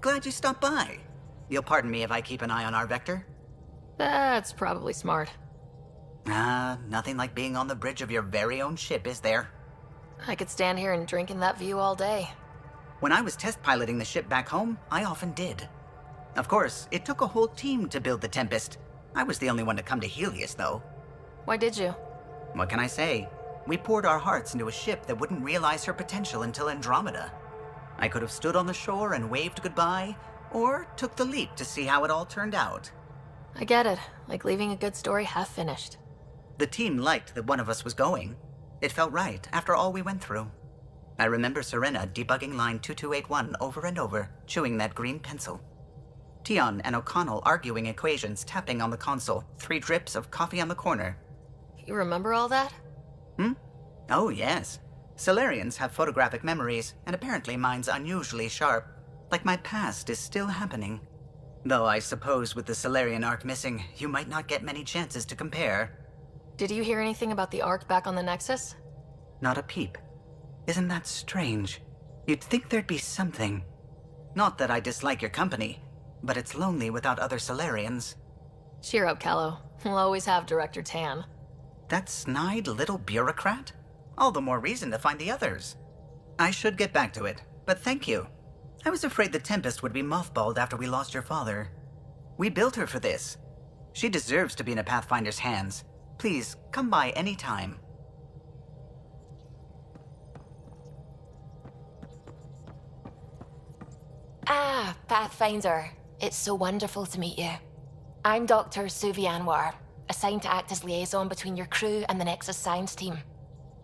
glad you stopped by. You'll pardon me if I keep an eye on our vector? That's probably smart. Nothing like being on the bridge of your very own ship, is there? I could stand here and drink in that view all day. When I was test piloting the ship back home, I often did. Of course, it took a whole team to build the Tempest. I was the only one to come to Helios, though. Why did you? What can I say? We poured our hearts into a ship that wouldn't realize her potential until Andromeda. I could have stood on the shore and waved goodbye, or took the leap to see how it all turned out. I get it, like leaving a good story half finished. The team liked that one of us was going. It felt right after all we went through. I remember Serena debugging line 2281 over and over, chewing that green pencil. Tion and O'Connell arguing equations, tapping on the console, 3 drips of coffee on the corner. You remember all that? Oh, yes. Solarians have photographic memories, and apparently mine's unusually sharp. Like my past is still happening. Though I suppose with the Solarian arc missing, you might not get many chances to compare. Did you hear anything about the Ark back on the Nexus? Not a peep. Isn't that strange? You'd think there'd be something. Not that I dislike your company, but it's lonely without other Solarians. Cheer up, Callow. We'll always have Director Tan. That snide little bureaucrat? All the more reason to find the others. I should get back to it, but thank you. I was afraid the Tempest would be mothballed after we lost your father. We built her for this. She deserves to be in a Pathfinder's hands. Please, come by any time. Ah, Pathfinder. It's so wonderful to meet you. I'm Dr. Suvi Anwar, assigned to act as liaison between your crew and the Nexus science team.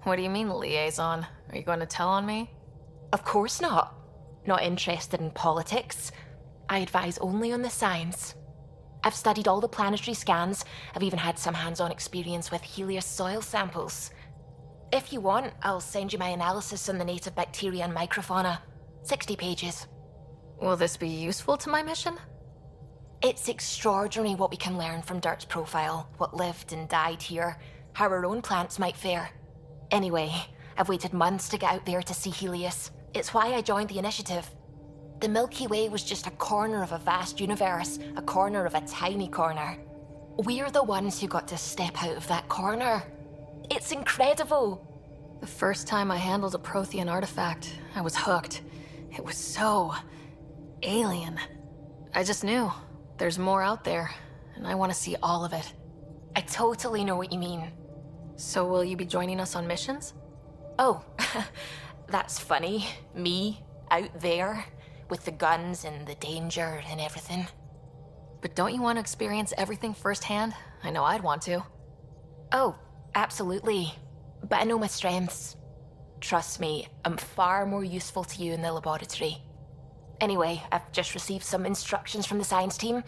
What do you mean, liaison? Are you going to tell on me? Of course not. Not interested in politics. I advise only on the science. I've studied all the planetary scans. I've even had some hands-on experience with Helios soil samples. If you want, I'll send you my analysis on the native bacteria and microfauna. 60 pages. Will this be useful to my mission? It's extraordinary what we can learn from Dirt's profile, what lived and died here, how our own plants might fare. Anyway, I've waited months to get out there to see Helios. It's why I joined the initiative. The Milky Way was just a corner of a vast universe, a corner of a tiny corner. We're the ones who got to step out of that corner. It's incredible! The first time I handled a Prothean artifact, I was hooked. It was so alien. I just knew. There's more out there, and I want to see all of it. I totally know what you mean. So will you be joining us on missions? Oh, that's funny. Me, out there, with the guns and the danger and everything. But don't you want to experience everything firsthand? I know I'd want to. Oh, absolutely. But I know my strengths. Trust me, I'm far more useful to you in the laboratory. Anyway, I've just received some instructions from the science team,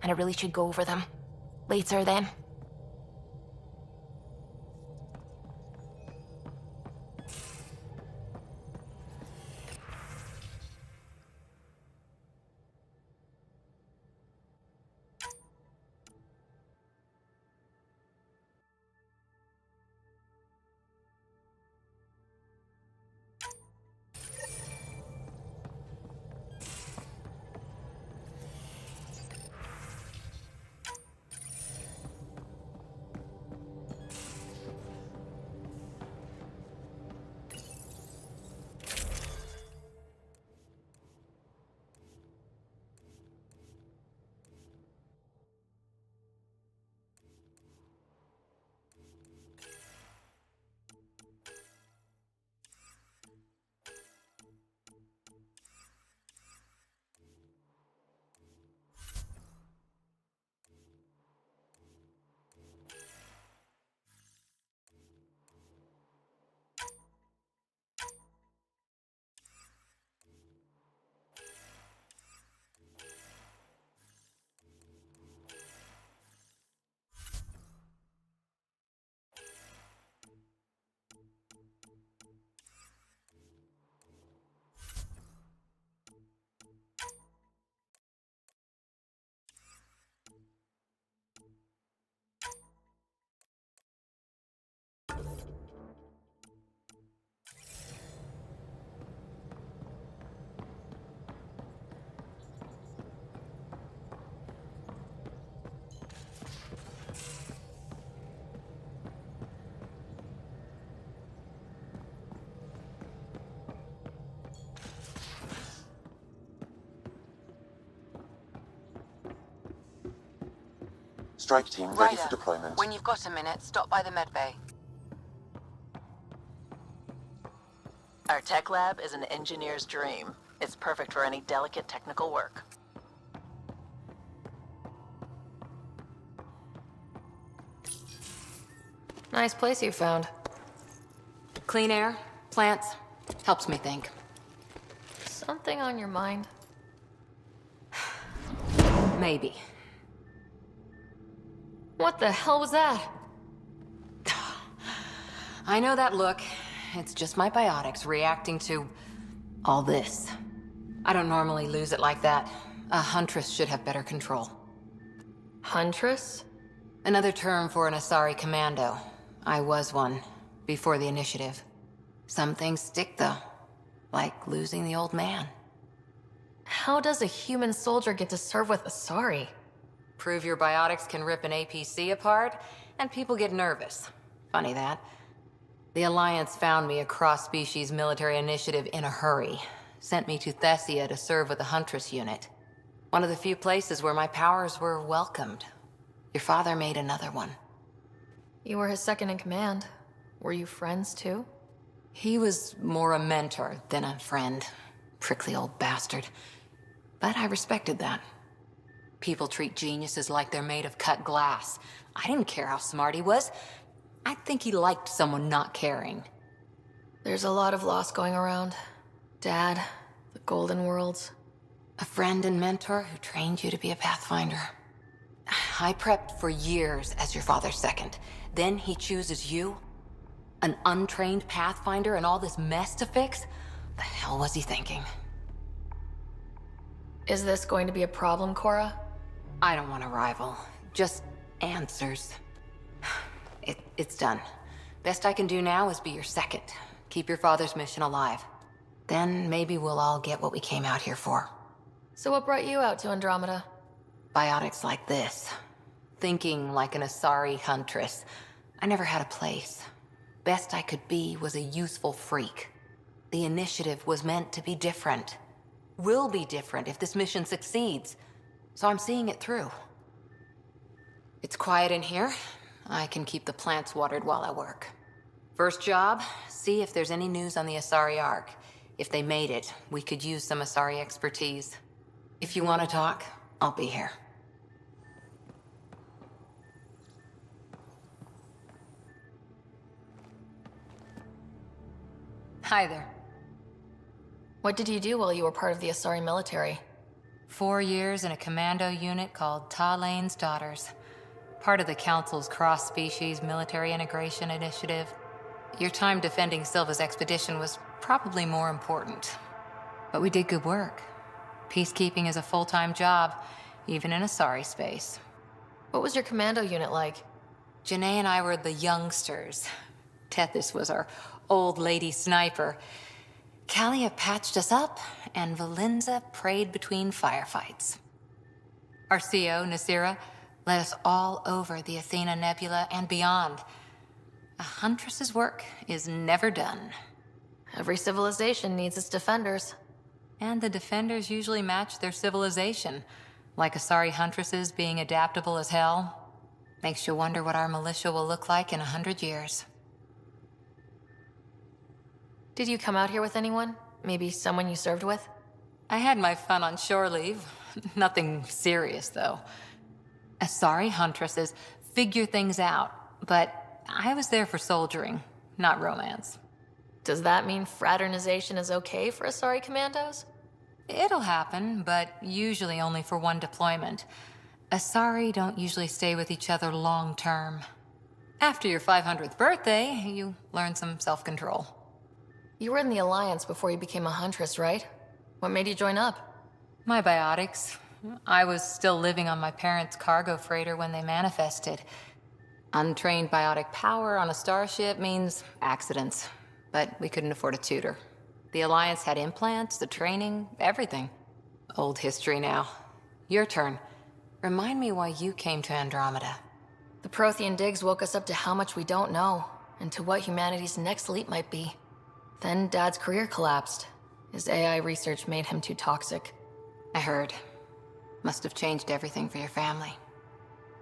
and I really should go over them. Later, then. Strike team ready for deployment. When you've got a minute, stop by the medbay. Our tech lab is an engineer's dream. It's perfect for any delicate technical work. Nice place you found. Clean air, plants, helps me think. Something on your mind? Maybe. What the hell was that? I know that look. It's just my biotics reacting to all this. I don't normally lose it like that. A huntress should have better control. Huntress? Another term for an Asari commando. I was one, before the initiative. Some things stick though, like losing the old man. How does a human soldier get to serve with Asari? Prove your biotics can rip an APC apart, and people get nervous. Funny that. The Alliance found me a cross-species military initiative in a hurry. Sent me to Thessia to serve with the Huntress unit. One of the few places where my powers were welcomed. Your father made another one. You were his second in command. Were you friends too? He was more a mentor than a friend. Prickly old bastard. But I respected that. People treat geniuses like they're made of cut glass. I didn't care how smart he was. I think he liked someone not caring. There's a lot of loss going around. Dad, the Golden Worlds. A friend and mentor who trained you to be a Pathfinder. I prepped for years as your father's second. Then he chooses you? An untrained Pathfinder and all this mess to fix? The hell was he thinking? Is this going to be a problem, Cora? I don't want a rival. Just answers. It's done. Best I can do now is be your second. Keep your father's mission alive. Then maybe we'll all get what we came out here for. So what brought you out to Andromeda? Biotics like this. Thinking like an Asari huntress. I never had a place. Best I could be was a useful freak. The initiative was meant to be different. Will be different if this mission succeeds. So I'm seeing it through. It's quiet in here. I can keep the plants watered while I work. First job, see if there's any news on the Asari Ark. If they made it, we could use some Asari expertise. If you want to talk, I'll be here. Hi there. What did you do while you were part of the Asari military? 4 years in a commando unit called Talane's Daughters. Part of the Council's cross-species military integration initiative. Your time defending Silva's expedition was probably more important. But we did good work. Peacekeeping is a full-time job, even in Asari space. What was your commando unit like? Janae and I were the youngsters. Tethys was our old lady sniper. Kalia patched us up, and Valenza prayed between firefights. Our CO, Nasira, led us all over the Athena Nebula and beyond. A huntress's work is never done. Every civilization needs its defenders. And the defenders usually match their civilization, like Asari huntresses being adaptable as hell. Makes you wonder what our militia will look like in 100 years. Did you come out here with anyone? Maybe someone you served with? I had my fun on shore leave. Nothing serious, though. Asari huntresses figure things out, but I was there for soldiering, not romance. Does that mean fraternization is okay for Asari commandos? It'll happen, but usually only for one deployment. Asari don't usually stay with each other long term. After your 500th birthday, you learn some self-control. You were in the Alliance before you became a huntress, right? What made you join up? My biotics. I was still living on my parents' cargo freighter when they manifested. Untrained biotic power on a starship means accidents, but we couldn't afford a tutor. The Alliance had implants, the training, everything. Old history now. Your turn. Remind me why you came to Andromeda. The Prothean digs woke us up to how much we don't know, and to what humanity's next leap might be. Then Dad's career collapsed. His AI research made him too toxic. I heard. Must have changed everything for your family.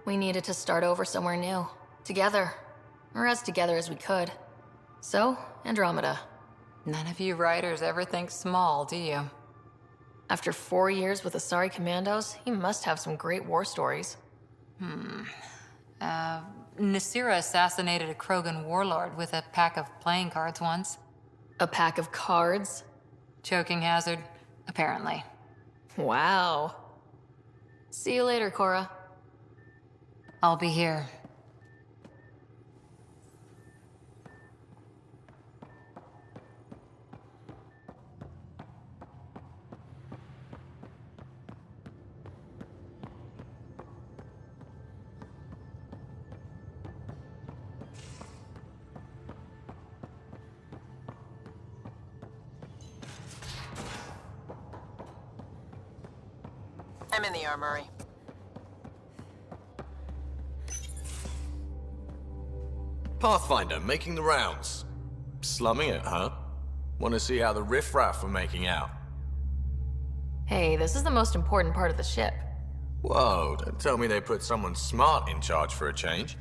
We needed to start over somewhere new. Together. Or as together as we could. So, Andromeda. None of you writers ever think small, do you? After 4 years with Asari Commandos, he must have some great war stories. Nasira assassinated a Krogan warlord with a pack of playing cards once. A pack of cards? Choking hazard, apparently. Wow. See you later, Cora. I'll be here. I'm in the armory. Pathfinder, making the rounds. Slumming it, huh? Want to see how the riffraff are making out? Hey, this is the most important part of the ship. Whoa, don't tell me they put someone smart in charge for a change.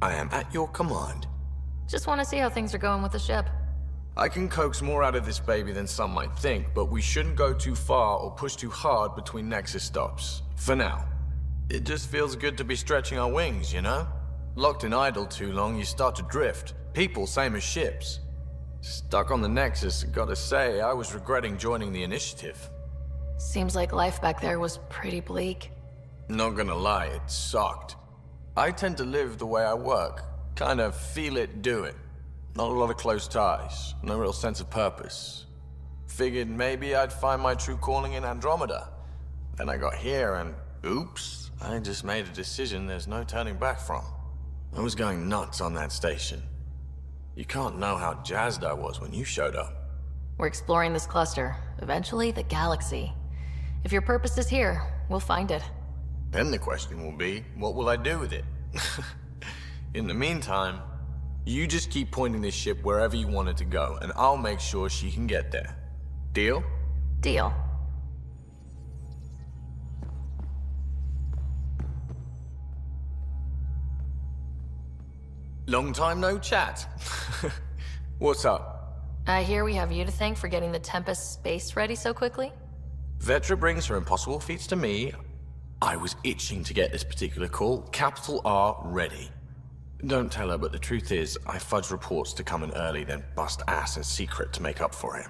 I am at your command. Just want to see how things are going with the ship. I can coax more out of this baby than some might think, but we shouldn't go too far or push too hard between Nexus stops. For now. It just feels good to be stretching our wings, you know? Locked in idle too long, you start to drift. People, same as ships. Stuck on the Nexus, gotta say, I was regretting joining the initiative. Seems like life back there was pretty bleak. Not gonna lie, it sucked. I tend to live the way I work. Kind of feel it, do it. Not a lot of close ties, no real sense of purpose. Figured maybe I'd find my true calling in Andromeda. Then I got here and, oops, I just made a decision there's no turning back from. I was going nuts on that station. You can't know how jazzed I was when you showed up. We're exploring this cluster, eventually the galaxy. If your purpose is here, we'll find it. Then the question will be, what will I do with it? In the meantime, you just keep pointing this ship wherever you want it to go, and I'll make sure she can get there. Deal? Deal. Long time no chat. What's up? I hear we have you to thank for getting the Tempest space ready so quickly? Vetra brings her impossible feats to me. I was itching to get this particular call. Capital R ready. Don't tell her, but the truth is, I fudge reports to come in early, then bust ass in secret to make up for it.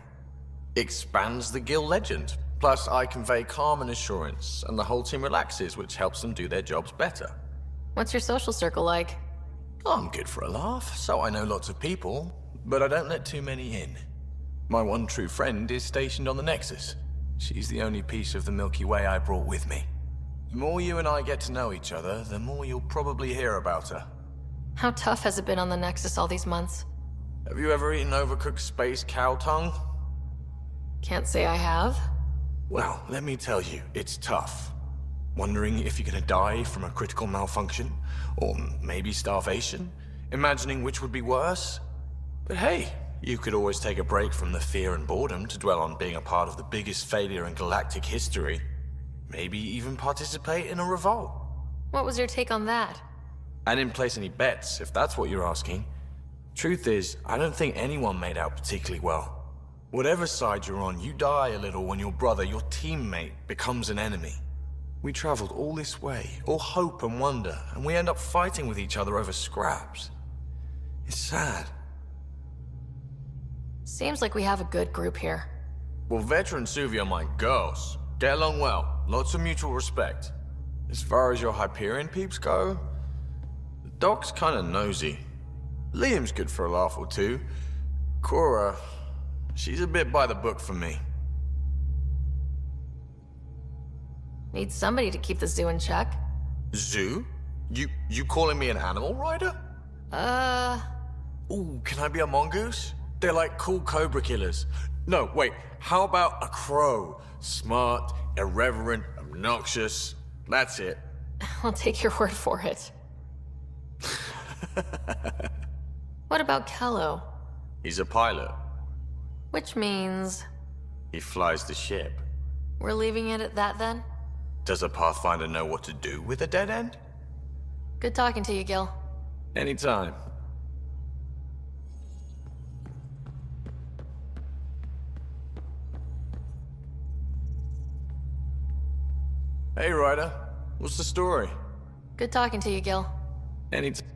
Expands the guild legend. Plus, I convey calm and assurance, and the whole team relaxes, which helps them do their jobs better. What's your social circle like? I'm good for a laugh, so I know lots of people, but I don't let too many in. My one true friend is stationed on the Nexus. She's the only piece of the Milky Way I brought with me. The more you and I get to know each other, the more you'll probably hear about her. How tough has it been on the Nexus all these months? Have you ever eaten overcooked space cow tongue? Can't say I have. Well, let me tell you, it's tough. Wondering if you're gonna die from a critical malfunction, or maybe starvation, imagining which would be worse. But hey, you could always take a break from the fear and boredom to dwell on being a part of the biggest failure in galactic history. Maybe even participate in a revolt. What was your take on that? I didn't place any bets, if that's what you're asking. Truth is, I don't think anyone made out particularly well. Whatever side you're on, you die a little when your brother, your teammate, becomes an enemy. We traveled all this way, all hope and wonder, and we end up fighting with each other over scraps. It's sad. Seems like we have a good group here. Well, Vetra and Suvi are my girls. Get along well, lots of mutual respect. As far as your Hyperion peeps go, the Doc's kinda nosy. Liam's good for a laugh or two. Cora, she's a bit by the book for me. Need somebody to keep the zoo in check. Zoo? You calling me an animal rider? Ooh, can I be a mongoose? They're like cool cobra killers. No, wait, how about a crow? Smart, irreverent, obnoxious. That's it. I'll take your word for it. What about Kello? He's a pilot. Which means... He flies the ship. we're leaving it at that then? Does a Pathfinder know what to do with a dead end? Good talking to you, Gil. Anytime. Hey, Ryder. What's the story? Good talking to you, Gil. Anytime.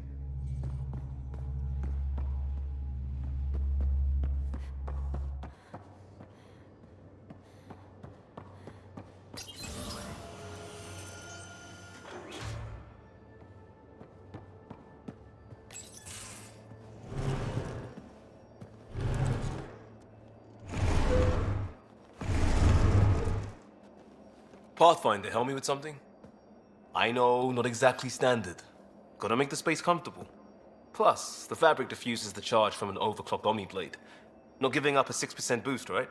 Pathfinder, help me with something? I know, not exactly standard. Gotta make the space comfortable. Plus, the fabric diffuses the charge from an overclocked Omniblade. Not giving up a 6% boost, right?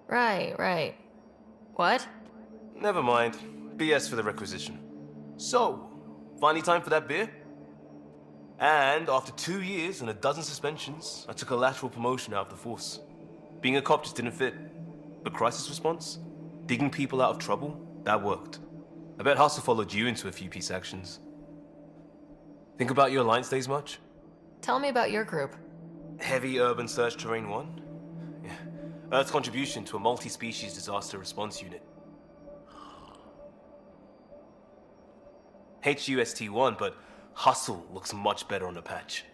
Right. What? Never mind. BS for the requisition. So, finally time for that beer? And after 2 years and a dozen suspensions, I took a lateral promotion out of the force. Being a cop just didn't fit. But crisis response? Digging people out of trouble? That worked. I bet Hustle followed you into a few peace actions. Think about your Alliance days much? Tell me about your group. Heavy Urban Search Terrain 1? Yeah. Earth's contribution to a multi-species disaster response unit. HUST-1, but Hustle looks much better on the patch.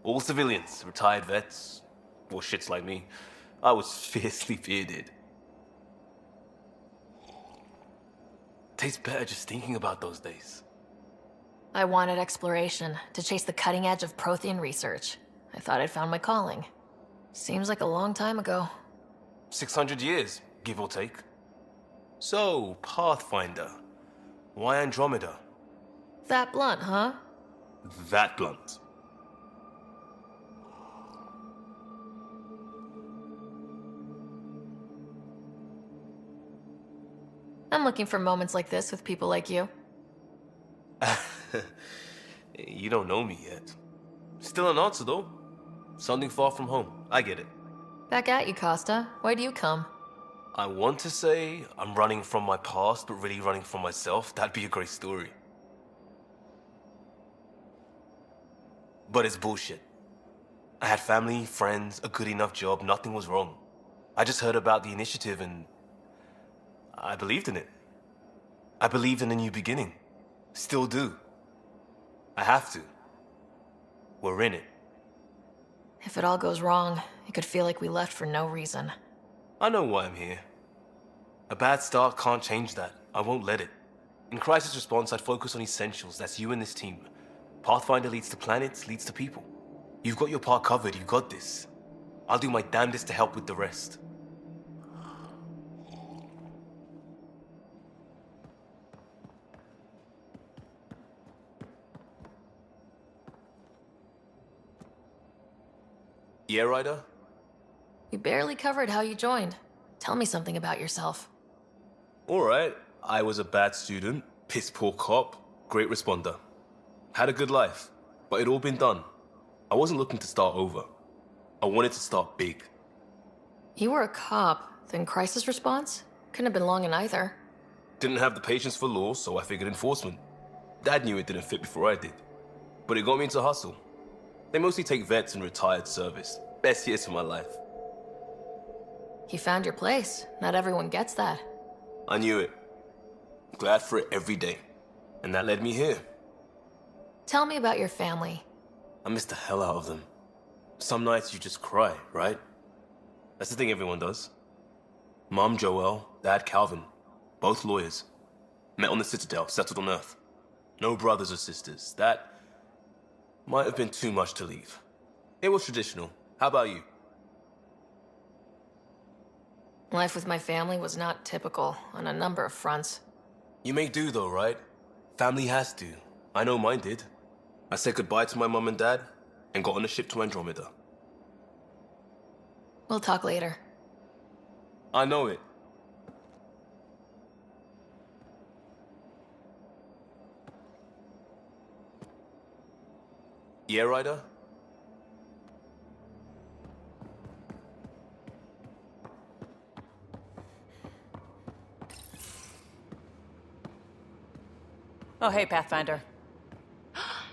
All civilians, retired vets, or shits like me. I was fiercely bearded. Tastes better just thinking about those days. I wanted exploration, to chase the cutting edge of Prothean research. I thought I'd found my calling. Seems like a long time ago. 600 years, give or take. So, Pathfinder. Why Andromeda? That blunt, huh? That blunt. I'm looking for moments like this with people like you. You don't know me yet. Still an answer, though. Something far from home. I get it. Back at you, Costa. Why do you come? I want to say I'm running from my past, but really running from myself. That'd be a great story. But it's bullshit. I had family, friends, a good enough job, nothing was wrong. I just heard about the initiative and I believed in it. I believed in a new beginning. Still do. I have to. We're in it. If it all goes wrong, it could feel like we left for no reason. I know why I'm here. A bad start can't change that. I won't let it. In crisis response, I'd focus on essentials. That's you and this team. Pathfinder leads to planets, leads to people. You've got your part covered. You got this. I'll do my damnedest to help with the rest. Yeah, Ryder? You barely covered how you joined. Tell me something about yourself. Alright, I was a bad student, piss poor cop, great responder. Had a good life, but it'd all been done. I wasn't looking to start over. I wanted to start big. You were a cop, then crisis response? Couldn't have been long in either. Didn't have the patience for law, so I figured enforcement. Dad knew it didn't fit before I did. But it got me into hustle. They mostly take vets and retired service. Best years of my life. You found your place. Not everyone gets that. I knew it. Glad for it every day. And that led me here. Tell me about your family. I miss the hell out of them. Some nights you just cry, right? That's the thing everyone does. Mom Joelle, Dad Calvin. Both lawyers. Met on the Citadel, settled on Earth. No brothers or sisters. That might have been too much to leave. It was traditional. How about you? Life with my family was not typical on a number of fronts. You make do though, right? Family has to. I know mine did. I said goodbye to my mom and dad and got on a ship to Andromeda. We'll talk later. I know it. Yeah, Ryder? Oh, hey, Pathfinder.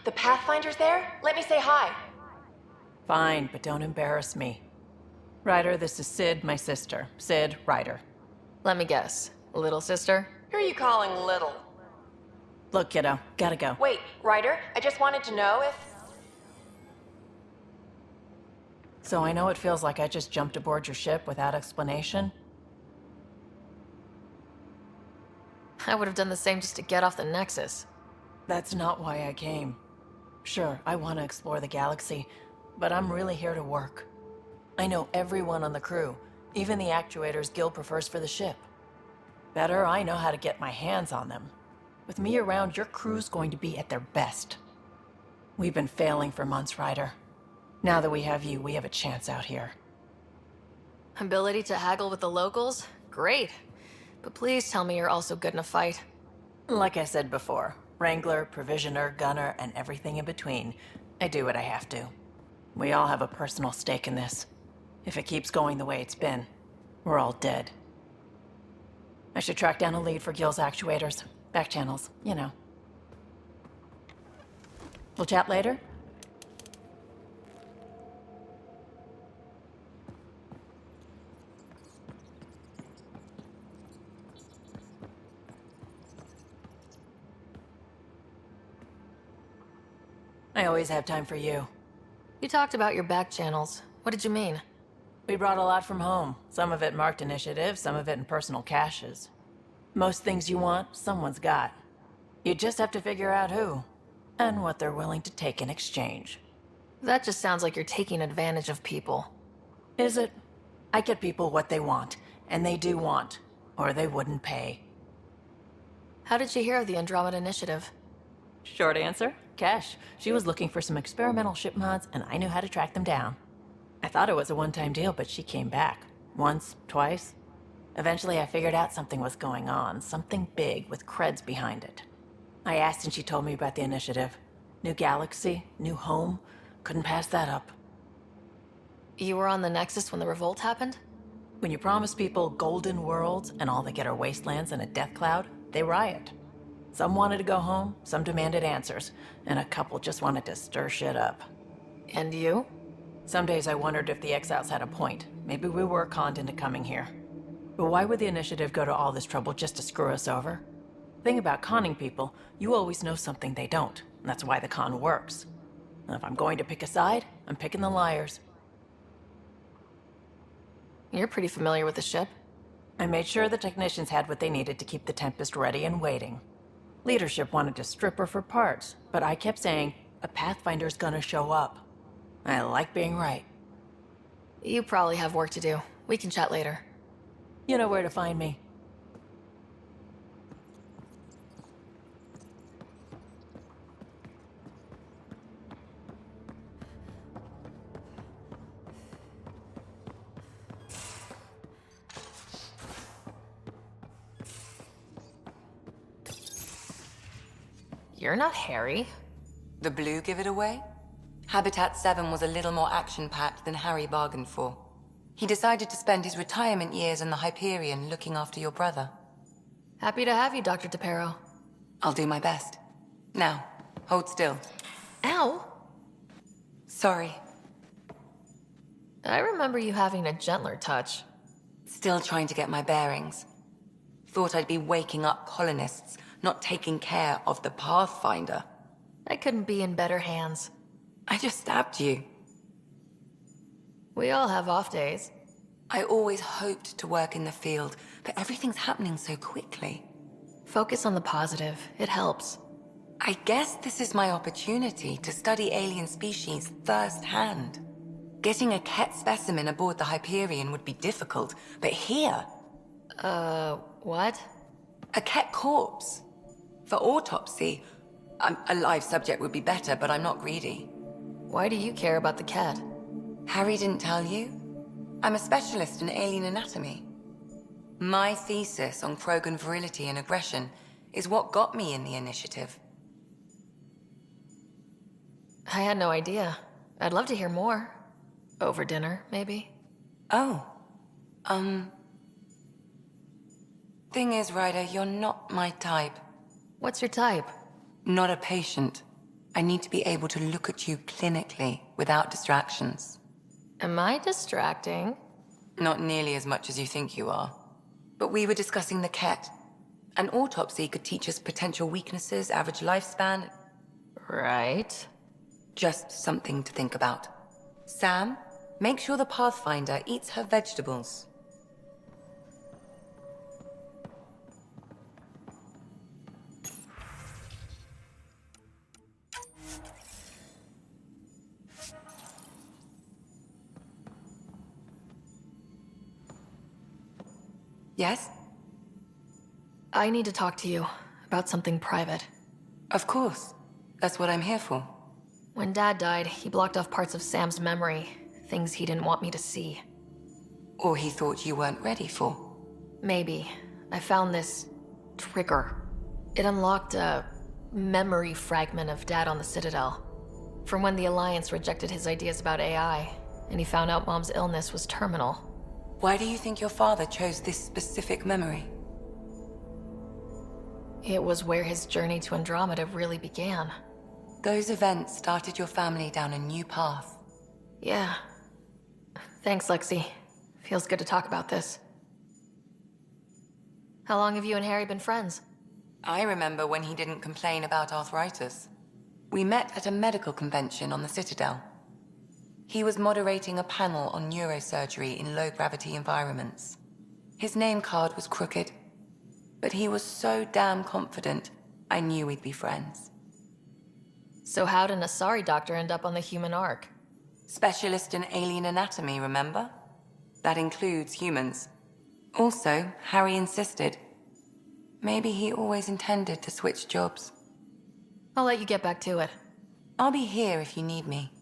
The Pathfinder's there? Let me say hi. Fine, but don't embarrass me. Ryder, this is Sid, my sister. Sid, Ryder. Let me guess. Little sister? Who are you calling little? Look, kiddo, gotta go. Wait, Ryder, I just wanted to know if... So I know it feels like I just jumped aboard your ship without explanation. I would have done the same just to get off the Nexus. That's not why I came. Sure, I want to explore the galaxy, but I'm really here to work. I know everyone on the crew, even the actuators Gil prefers for the ship. Better, I know how to get my hands on them. With me around, your crew's going to be at their best. We've been failing for months, Ryder. Now that we have you, we have a chance out here. Ability to haggle with the locals? Great. But please tell me you're also good in a fight. Like I said before, Wrangler, Provisioner, Gunner, and everything in between. I do what I have to. We all have a personal stake in this. If it keeps going the way it's been, we're all dead. I should track down a lead for Gil's actuators. Back channels, you know. We'll chat later? I always have time for you. You talked about your back channels. What did you mean? We brought a lot from home. Some of it marked initiative, some of it in personal caches. Most things you want, someone's got. You just have to figure out who, and what they're willing to take in exchange. That just sounds like you're taking advantage of people. Is it? I get people what they want, and they do want, or they wouldn't pay. How did you hear of the Andromeda Initiative? Short answer, Cash. She was looking for some experimental ship mods, and I knew how to track them down. I thought it was a one-time deal, but she came back. Once, twice. Eventually I figured out something was going on, something big with creds behind it. I asked and she told me about the initiative. New galaxy, new home. Couldn't pass that up. You were on the Nexus when the revolt happened? When you promise people golden worlds and all they get are wastelands and a death cloud, they riot. Some wanted to go home, some demanded answers, and a couple just wanted to stir shit up. And you? Some days I wondered if the exiles had a point. Maybe we were conned into coming here. But why would the initiative go to all this trouble just to screw us over? Thing about conning people, you always know something they don't, and that's why the con works. And if I'm going to pick a side, I'm picking the liars. You're pretty familiar with the ship. I made sure the technicians had what they needed to keep the Tempest ready and waiting. Leadership wanted to strip her for parts, but I kept saying, a Pathfinder's gonna show up. I like being right. You probably have work to do. We can chat later. You know where to find me. You're not Harry. The blue give it away? Habitat 7 was a little more action-packed than Harry bargained for. He decided to spend his retirement years in the Hyperion looking after your brother. Happy to have you, Dr. DePero. I'll do my best. Now, hold still. Ow! Sorry. I remember you having a gentler touch. Still trying to get my bearings. Thought I'd be waking up colonists, not taking care of the Pathfinder. I couldn't be in better hands. I just stabbed you. We all have off days. I always hoped to work in the field, but everything's happening so quickly. Focus on the positive. It helps. I guess this is my opportunity to study alien species firsthand. Getting a Ket specimen aboard the Hyperion would be difficult, but here... What? A Ket corpse. For autopsy, a live subject would be better, but I'm not greedy. Why do you care about the cat? Harry didn't tell you? I'm a specialist in alien anatomy. My thesis on Krogan virility and aggression is what got me in the initiative. I had no idea. I'd love to hear more. Over dinner, maybe? Oh. Thing is, Ryder, you're not my type. What's your type? Not a patient. I need to be able to look at you clinically without distractions. Am I distracting? Not nearly as much as you think you are. But we were discussing the Ket. An autopsy could teach us potential weaknesses, average lifespan. Right. Just something to think about. Sam, make sure the Pathfinder eats her vegetables. Yes? I need to talk to you about something private. Of course. That's what I'm here for. When Dad died, he blocked off parts of Sam's memory, things he didn't want me to see. Or he thought you weren't ready for. Maybe. I found this trigger. It unlocked a memory fragment of Dad on the Citadel. From when the Alliance rejected his ideas about AI, and he found out Mom's illness was terminal. Why do you think your father chose this specific memory? It was where his journey to Andromeda really began. Those events started your family down a new path. Yeah. Thanks, Lexi. Feels good to talk about this. How long have you and Harry been friends? I remember when he didn't complain about arthritis. We met at a medical convention on the Citadel. He was moderating a panel on neurosurgery in low-gravity environments. His name card was crooked, but he was so damn confident, I knew we'd be friends. So how'd an Asari doctor end up on the human Ark? Specialist in alien anatomy, remember? That includes humans. Also, Harry insisted. Maybe he always intended to switch jobs. I'll let you get back to it. I'll be here if you need me.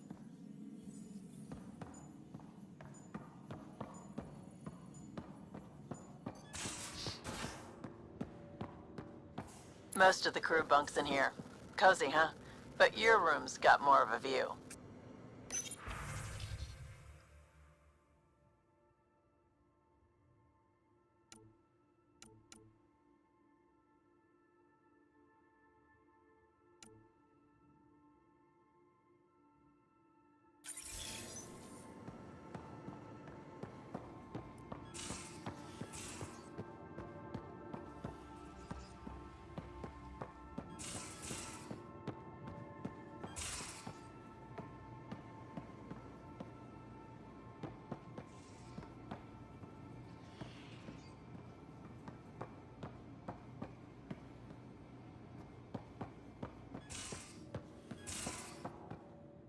Most of the crew bunks in here. Cozy, huh? But your room's got more of a view.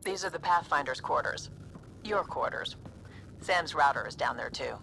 These are the Pathfinder's quarters. Your quarters. Sam's router is down there too.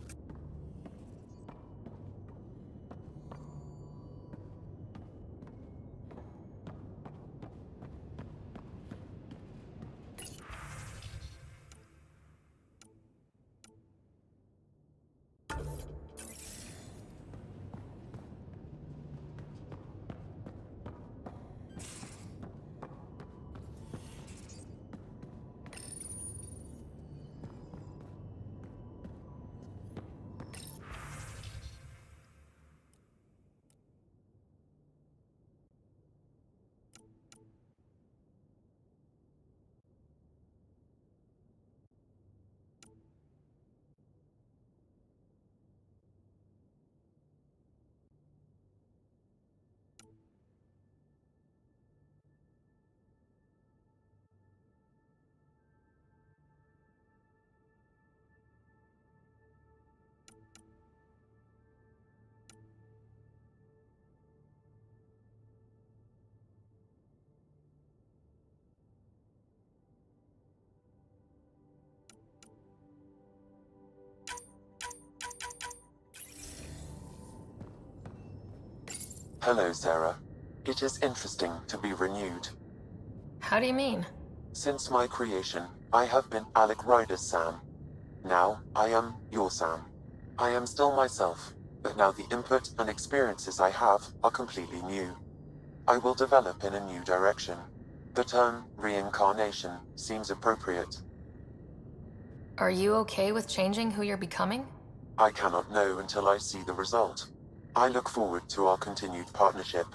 Hello, Sarah. It is interesting to be renewed. How do you mean? Since my creation, I have been Alec Ryder's Sam. Now, I am your Sam. I am still myself, but now the input and experiences I have are completely new. I will develop in a new direction. The term reincarnation seems appropriate. Are you okay with changing who you're becoming? I cannot know until I see the result. I look forward to our continued partnership.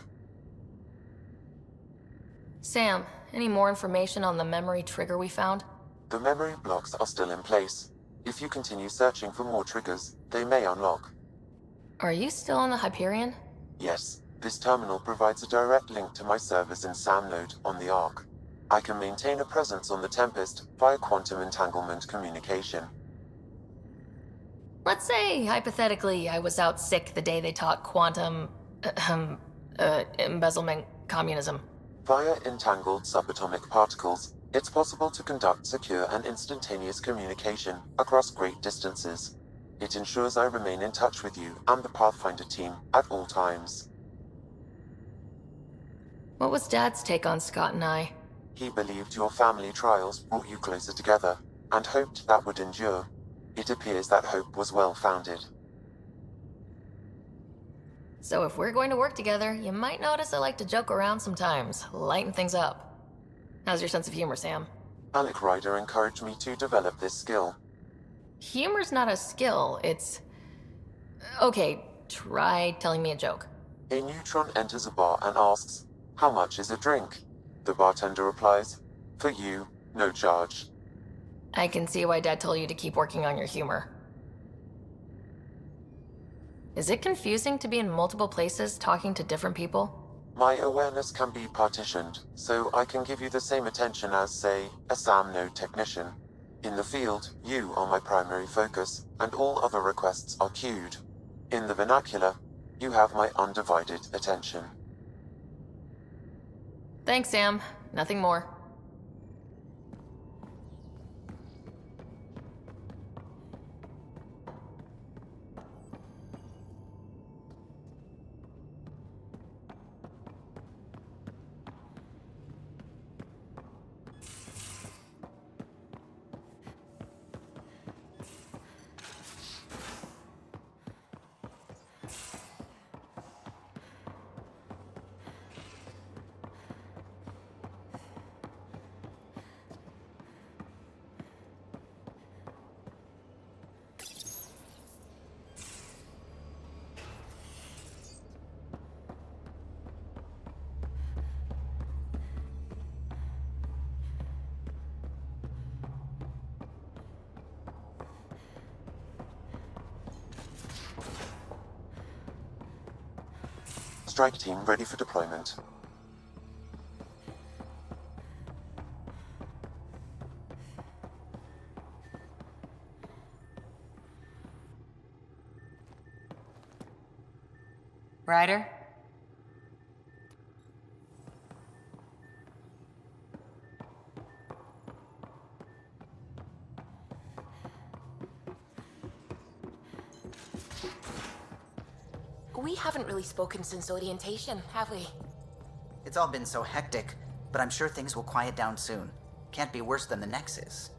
Sam, any more information on the memory trigger we found? The memory blocks are still in place. If you continue searching for more triggers, they may unlock. Are you still on the Hyperion? Yes, this terminal provides a direct link to my servers in SAM node on the Ark. I can maintain a presence on the Tempest via quantum entanglement communication. Let's say, hypothetically, I was out sick the day they taught quantum... embezzlement communism. Via entangled subatomic particles, it's possible to conduct secure and instantaneous communication across great distances. It ensures I remain in touch with you and the Pathfinder team at all times. What was Dad's take on Scott and I? He believed your family trials brought you closer together, and hoped that would endure. It appears that hope was well-founded. So if we're going to work together, you might notice I like to joke around sometimes, lighten things up. How's your sense of humor, Sam? Alec Ryder encouraged me to develop this skill. Humor's not a skill, it's... Okay, try telling me a joke. A neutron enters a bar and asks, "How much is a drink?" The bartender replies, "For you, no charge." I can see why Dad told you to keep working on your humor. Is it confusing to be in multiple places talking to different people? My awareness can be partitioned, so I can give you the same attention as, say, a SAM node technician. In the field, you are my primary focus, and all other requests are queued. In the vernacular, you have my undivided attention. Thanks, Sam. Nothing more. Strike team ready for deployment. Ryder? We haven't really spoken since orientation, have we? It's all been so hectic, but I'm sure things will quiet down soon. Can't be worse than the Nexus.